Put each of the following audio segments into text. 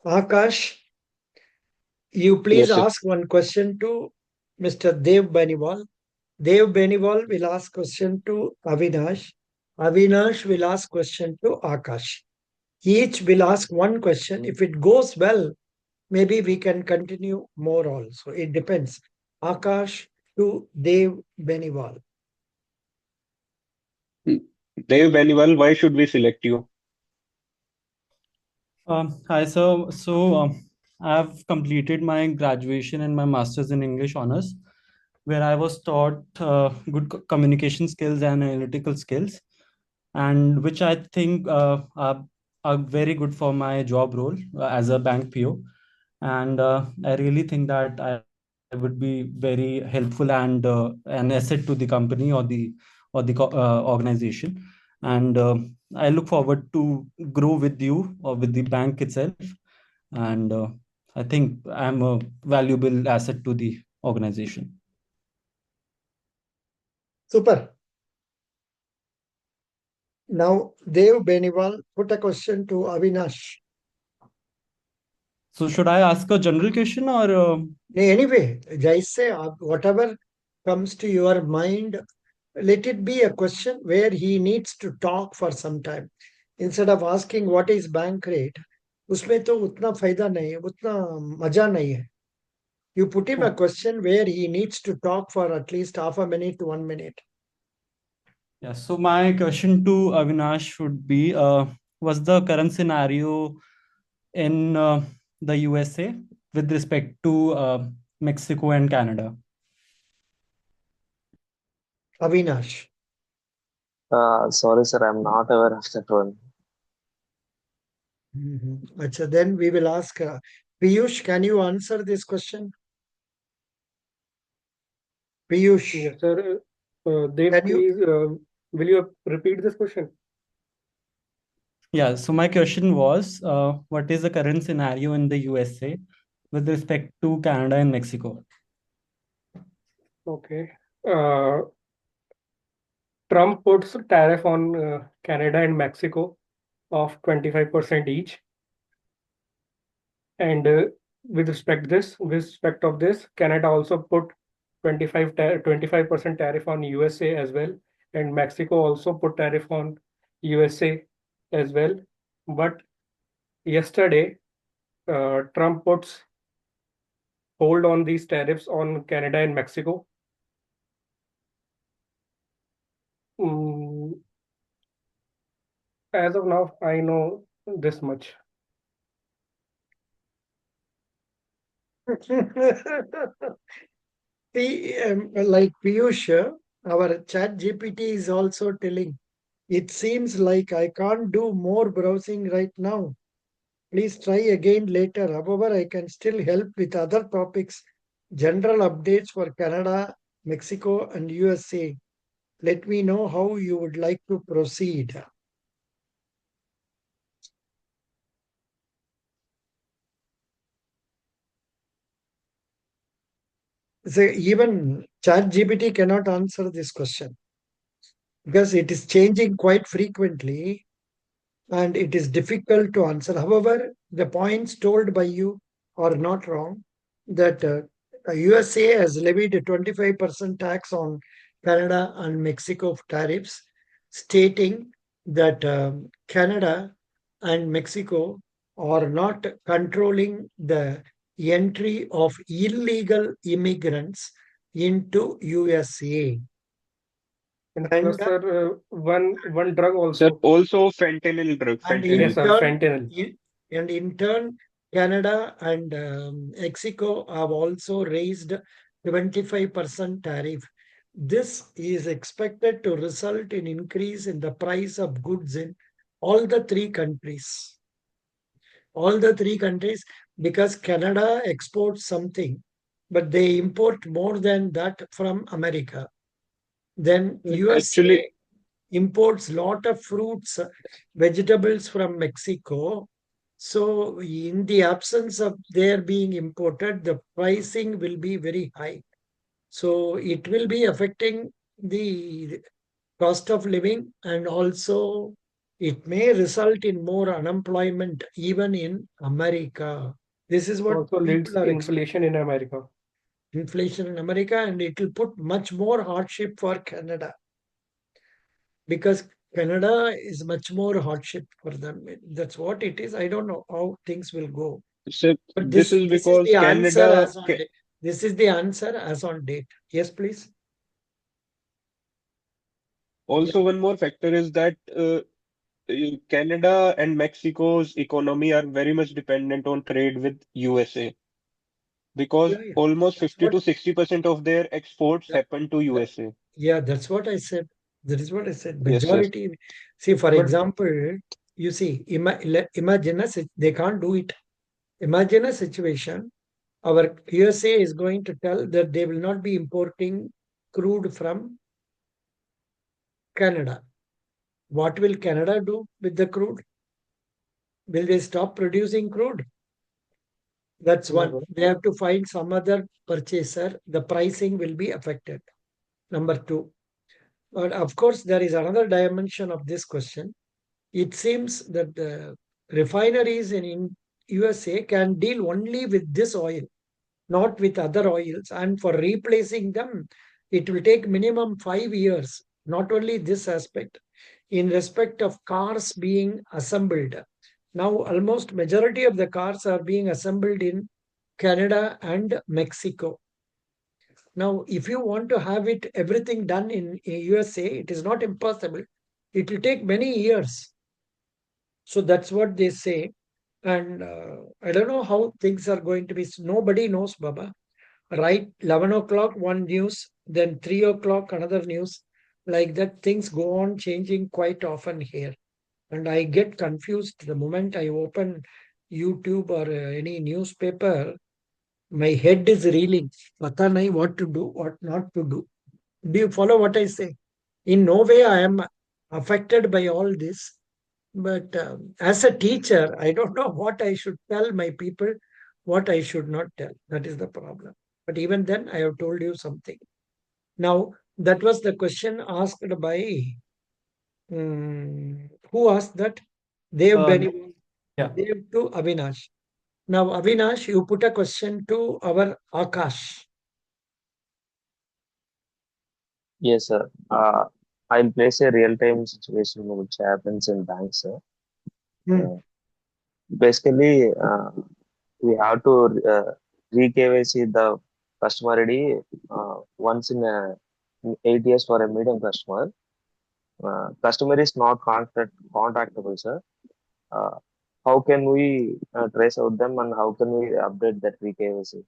Akash, you please Yes, sir. ask one question to Mr. Dev Beniwal. Dev Beniwal will ask question to Avinash. Avinash will ask question to Akash. Each will ask one question. If it goes well, maybe we can continue more also. It depends. Akash to Dev Beniwal. Dave Benival, why should we select you? Hi, sir. I've completed my graduation and my master's in English honors, where I was taught good communication skills and analytical skills, and which I think are very good for my job role as a bank PO. And I really think that I would be very helpful and an asset to the company or the organization. And I look forward to grow with you or with the bank itself. And I think I'm a valuable asset to the organization. Super. Now, Dev Beniwal put a question to Avinash. So should I ask a general question or Anyway, Jaise, whatever comes to your mind, let it be a question where he needs to talk for some time. Instead of asking what is bank rate, उसमें तो उतना फायदा नहीं है, उतना मजा नहीं है. You put him a oh, question where he needs to talk for at least half a minute to 1 minute. yeah. So my question to Avinash should be what's the current scenario in the USA with respect to Mexico and Canada? Avinash. Sorry, sir, I'm not aware of that one. Achha, then we will ask Piyush, can you answer this question? Piyush, Yes, sir. Dev, can you? please, will you repeat this question? Yeah, so my question was what is the current scenario in the USA with respect to Canada and Mexico? Okay. Uh, Trump puts tariff on Canada and Mexico of 25% each. And with respect of this, Canada also put 25% tariff on USA as well, and Mexico also put tariff on USA as well. But yesterday, Trump puts hold on these tariffs on Canada and Mexico. Mm, as of now, I know this much. Like Piyush, our chat GPT is also telling, it seems like I can't do more browsing right now. Please try again later. However, I can still help with other topics, general updates for Canada, Mexico, and USA. Let me know how you would like to proceed. So even ChatGPT cannot answer this question because it is changing quite frequently and it is difficult to answer. However, the points told by you are not wrong that USA has levied a 25% tax on Canada and Mexico tariffs, stating that Canada and Mexico are not controlling the entry of illegal immigrants into USA. And And, plus, sir, one drug Sir, also. also fentanyl drug, and Yes, fentanyl. in sir, turn, fentanyl. in turn, Canada and Mexico have also raised 25% tariff. This is expected to result in increase in the price of goods in all the three countries. All the three countries, because Canada exports something, but they import more than that from America. Then Actually, USA imports lot of fruits, vegetables from Mexico. So in the absence of their being imported, the pricing will be very high. So it will be affecting the cost of living and also it may result in more unemployment even in America. This is what Also leads people are inflation in America. inflation in America, and it will put much more hardship for Canada, because Canada is much more hardship for them. That's what it is. I don't know how things will go. So But this is this is because the answer Canada. as on date. This is the answer as on date. Yes, please. Also, one more factor is that Canada and Mexico's economy are very much dependent on trade with USA, because Yeah, yeah. almost That's 50 what. to 60% of their exports that- happen to USA. Yeah, that's what I said. That is what I said. Yes, yes. Majority. See, for But example, you see, imagine they can't do it. Imagine a situation. Our USA is going to tell that they will not be importing crude from Canada. What will Canada do with the crude? Will they stop producing crude? That's one. never. They have to find some other purchaser. The pricing will be affected. Number two. But of course, there is another dimension of this question. It seems that the refineries in USA can deal only with this oil, not with other oils. And for replacing them, it will take minimum 5 years. Not only this aspect, in respect of cars being assembled. Now, almost majority of the cars are being assembled in Canada and Mexico. Now, if you want to have it everything done in USA, it is not impossible. It will take many years. So that's what they say. And I don't know how things are going to be. Nobody knows, Baba. Right, 11 o'clock, one news, then 3 o'clock, another news. Like that, things go on changing quite often here. And I get confused the moment I open YouTube or any newspaper. My head is reeling. Pata nahi what to do, what not to do. Do you follow what I say? In no way I am affected by all this. But as a teacher, I don't know what I should tell my people, what I should not tell. That is the problem. But even then, I have told you something. Now, that was the question asked by who asked that? Dev Uh, Beni, yeah. Dev to Avinash. Now, Avinash, you put a question to our Akash. Yes, sir. I'll place a real-time situation which happens in banks, sir. Hmm. Basically, we have to re-KYC the customer ID once in 8 years for a medium customer. Customer is not contactable, sir. Uh, how can we trace out them and how can we update that re-KYC? So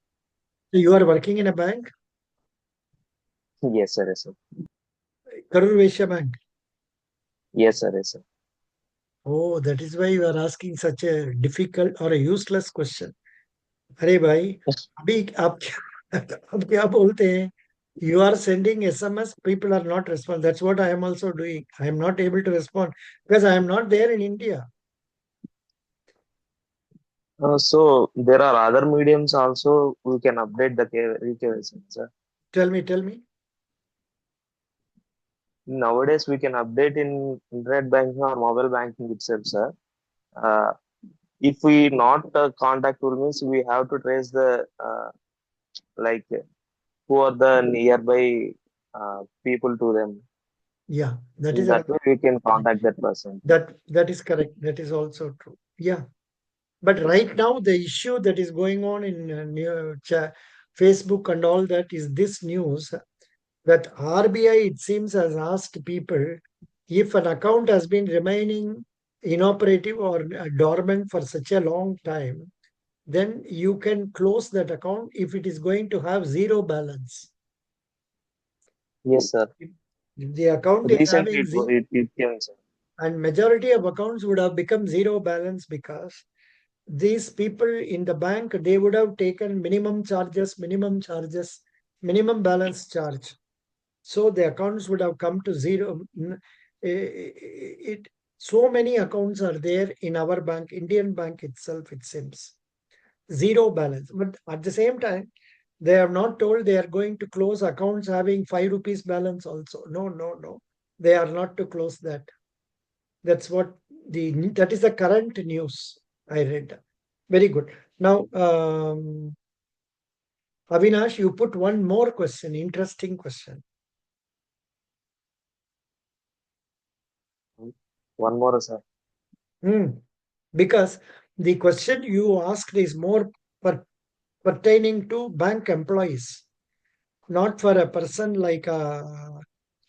you are working in a bank, Yes, sir. Yes, sir. Karur Vaishya Bank. Yes, sir. Yes, sir. Oh, that is why you are asking such a difficult or a useless question. अरे भाई अभी आप अब क्या बोलते हैं you are sending SMS, people are not responding. That's what I am also doing. I am not able to respond because I am not there in India. So there are other mediums also we can update the re-KYC, sir. Tell me. Nowadays we can update in internet banking or mobile banking itself, sir. Uh, if we not contact tool means we have to trace the like who are the nearby people to them. Yeah, that In is that way we can correct. contact that person. That is correct. That is also true. Yeah, but right now the issue that is going on in Facebook and all that is this news that RBI, it seems, has asked people if an account has been remaining inoperative or dormant for such a long time, then you can close that account if it is going to have zero balance. Yes, sir. If the account is Recently having zero, it came, sir. and majority of accounts would have become zero balance because these people in the bank, they would have taken minimum balance charge. So the accounts would have come to zero. So many accounts are there in our bank, Indian bank itself, it seems. Zero balance. But at the same time, they have not told they are going to close accounts having 5 rupees balance also. No. They are not to close that. That's what That is the current news I read. Very good. Now, Avinash, you put one more question, interesting question. One more, sir. Because the question you asked is more pertaining to bank employees, not for a person like our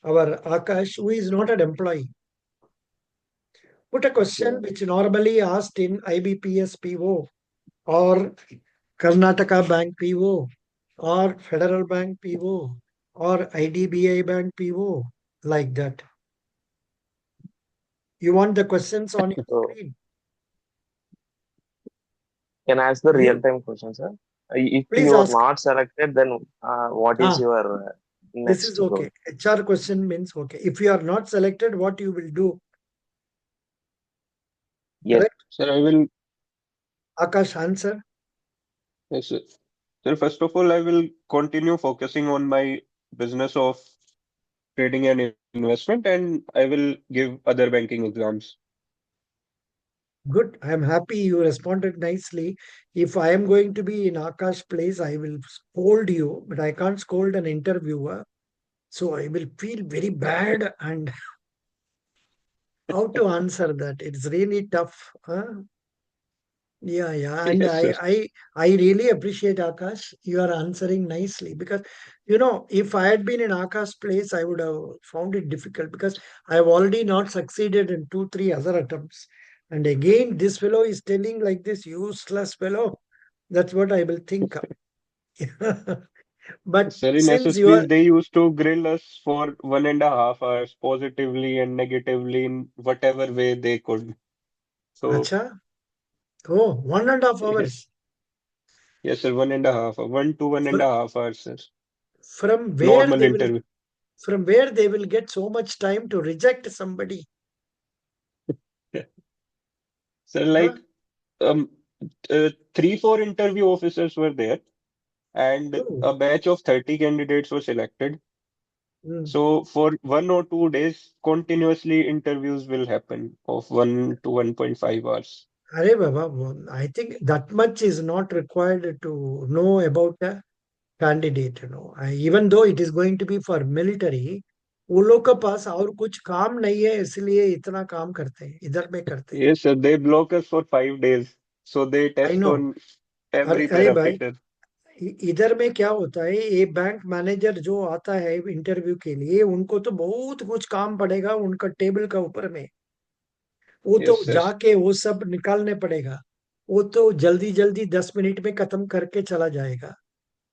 Akash, who is not an employee. Put a question which normally asked in IBPS PO or Karnataka Bank PO or Federal Bank PO or IDBI Bank PO, like that. You want the questions on your So screen? can I ask the You real-time question, sir? If please you are ask. not selected, then what is your This next is goal? okay. HR question means okay. If you are not selected, what you will do? Yes, Correct? Sir, I will. Akash, answer. Yes, sir. Sir, first of all, I will continue focusing on my business of trading and investment, and I will give other banking exams. Good. I am happy you responded nicely. If I am going to be in Akash place, I will scold you, but I can't scold an interviewer. So I will feel very bad and how to answer that. It's really tough. Huh? Yeah. And Yes, sir. I really appreciate Akash. You are answering nicely because if I had been in Akash's place, I would have found it difficult because I have already not succeeded in 2, 3 other attempts. And again, this fellow is telling like this useless fellow. That's what I will think. But Sir, in since you are SSBs, they used to grill us for 1.5 hours positively and negatively in whatever way they could. So, Acha, oh, 1.5 hours. yes, yes, sir, 1.5, 1 to 1.5 hours, sir. From where Normal they will interview. from where they will get so much time to reject somebody? Sir, Huh? like um, 3, 4 interview officers were there, and Oh, a batch of 30 candidates were selected. mm. So, for 1 or 2 days, continuously interviews will happen of 1 to 1.5 hours. Arey Baba, I think that much is not required to know about a candidate. Even though it is going to be for military, वो लोग के पास और कुछ काम नहीं है इसलिए इतना काम करते हैं इधर में करते हैं. Yes, sir, they block us for 5 days. So they I test know. on every अरे भाई parameter. इधर में क्या होता है ये बैंक मैनेजर जो आता है इंटरव्यू के लिए उनको तो बहुत कुछ काम पड़ेगा उनका टेबल का ऊपर में. वो तो Yes, sir. जाके वो सब निकालने पड़ेगा. वो तो जल्दी जल्दी 10 मिनट में खत्म करके चला जाएगा.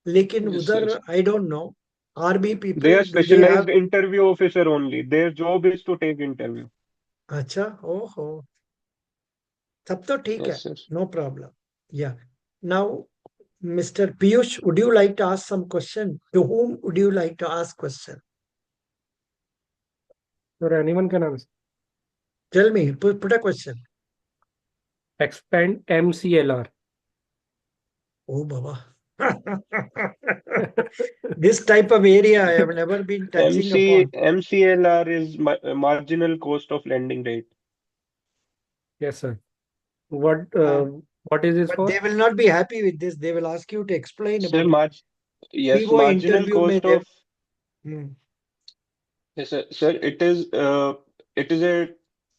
लेकिन Yes, sir. उधर I don't know army They people are do they have. specialized interview officer only. Their job is to take interview. अच्छा ओहो तब तो ठीक है. Yes, sir. No problem. या now mister Piyush would you like to ask some question to whom would you like to ask question? Or anyone can answer. Tell me, put a question. Expand MCLR. Oh baba. This type of area I have never been touching upon. MCLR is marginal cost of lending rate. Yes, sir. What Uh, what is this but they for? will not be happy with this. They will ask you to explain Sir, about yes, PO marginal interview में cost they. of Hmm. yes, sir, it is a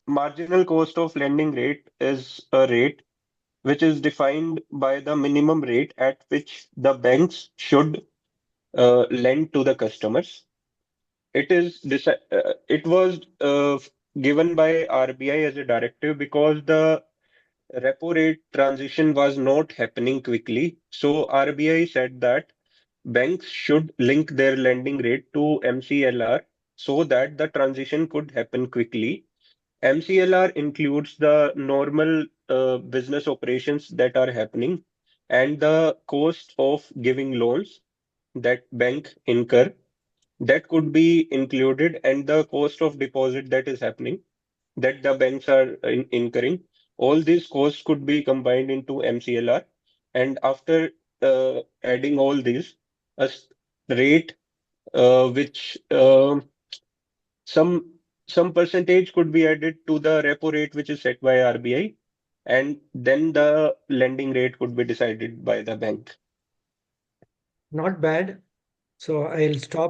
marginal cost of lending rate is a rate which is defined by the minimum rate at which the banks should lend to the customers. It was given by RBI as a directive because the repo rate transition was not happening quickly. So RBI said that banks should link their lending rate to MCLR so that the transition could happen quickly. MCLR includes the normal business operations that are happening and the cost of giving loans that bank incur that could be included, and the cost of deposit that is happening that the banks are incurring. All these costs could be combined into MCLR, and after adding all these, a rate which some some percentage could be added to the repo rate which is set by RBI, and then the lending rate could be decided by the bank. Not bad. So I'll stop